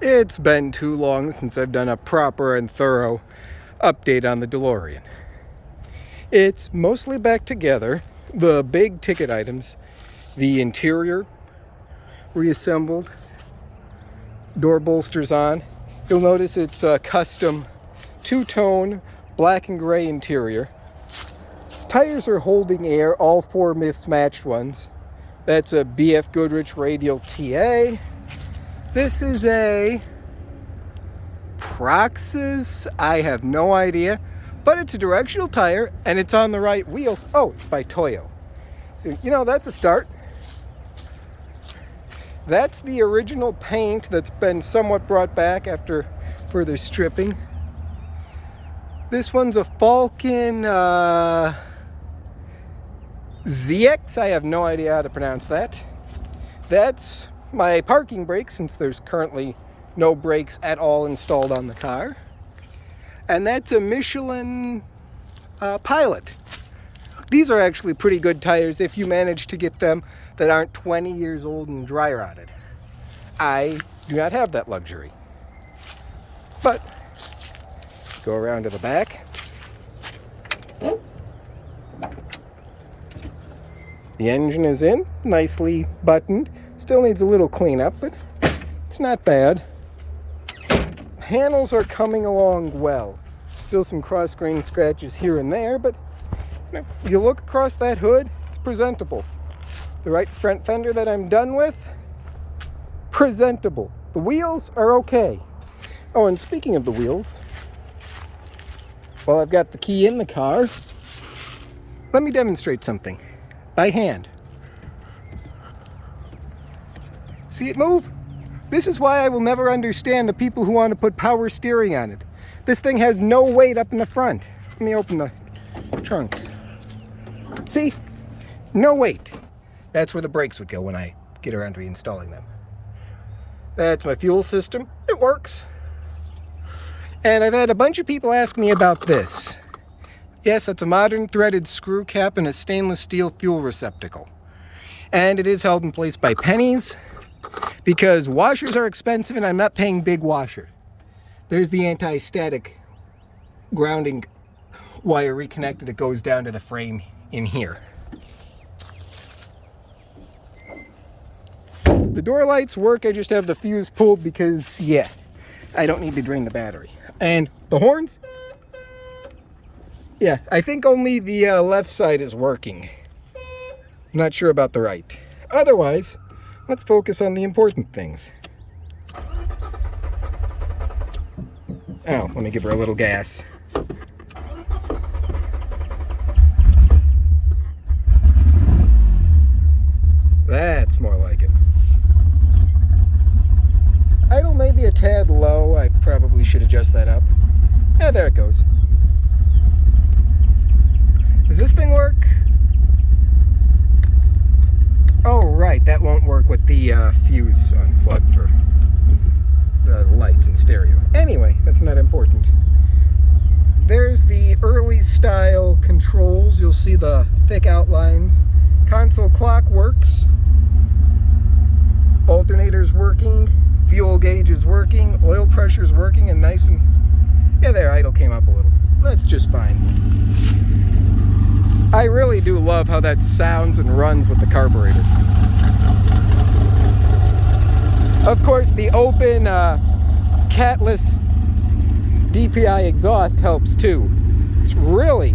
It's been too long since I've done a proper and thorough update on the DeLorean. It's mostly back together. The big ticket items, the interior reassembled, door bolsters on. You'll notice it's a custom two-tone black and gray interior. Tires are holding air, all four mismatched ones. That's a BF Goodrich Radial TA. This is a Proxys, I have no idea, but it's a directional tire and it's on the right wheel. Oh, it's by Toyo. So, that's a start. That's the original paint that's been somewhat brought back after further stripping. This one's a Falcon ZX. I have no idea how to pronounce that. That's my parking brake, since there's currently no brakes at all installed on the car. And that's a Michelin Pilot. These are actually pretty good tires if you manage to get them that aren't 20 years old and dry rotted. I do not have that luxury. But go around to the back. The engine is in, nicely buttoned. Still needs a little cleanup, but it's not bad. Panels are coming along well. Still some cross-grain scratches here and there, but if you look across that hood, it's presentable. The right front fender that I'm done with, presentable. The wheels are okay. Oh, and speaking of the wheels, while I've got the key in the car, let me demonstrate something by hand. See it move? This is why I will never understand the people who want to put power steering on it. This thing has no weight up in the front. Let me open the trunk. See? No weight. That's where the brakes would go when I get around to reinstalling them. That's my fuel system. It works. And I've had a bunch of people ask me about this. Yes, it's a modern threaded screw cap and a stainless steel fuel receptacle. And it is held in place by pennies, because washers are expensive and I'm not paying big washer. There's the anti-static grounding wire reconnected. It goes down to the frame in here. The door lights work. I just have the fuse pulled because, I don't need to drain the battery. And the horns? Yeah, I think only the left side is working. I'm not sure about the right. Otherwise, let's focus on the important things. Oh, let me give her a little gas. That's more like it. Idle may be a tad low. I probably should adjust that up. Yeah, there it goes. Does this thing work? Oh, right, that won't work with the fuse unplugged for the lights and stereo. Anyway, that's not important. There's the early style controls. You'll see the thick outlines. Console clock works. Alternator's working. Fuel gauge is working. Oil pressure's working and nice and... Yeah, there, idle came up a little. That's just fine. I really do love how that sounds and runs with the carburetor. Of course, the open, catless DPI exhaust helps too. It's really,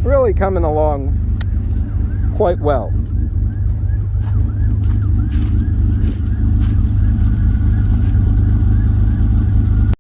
really coming along quite well.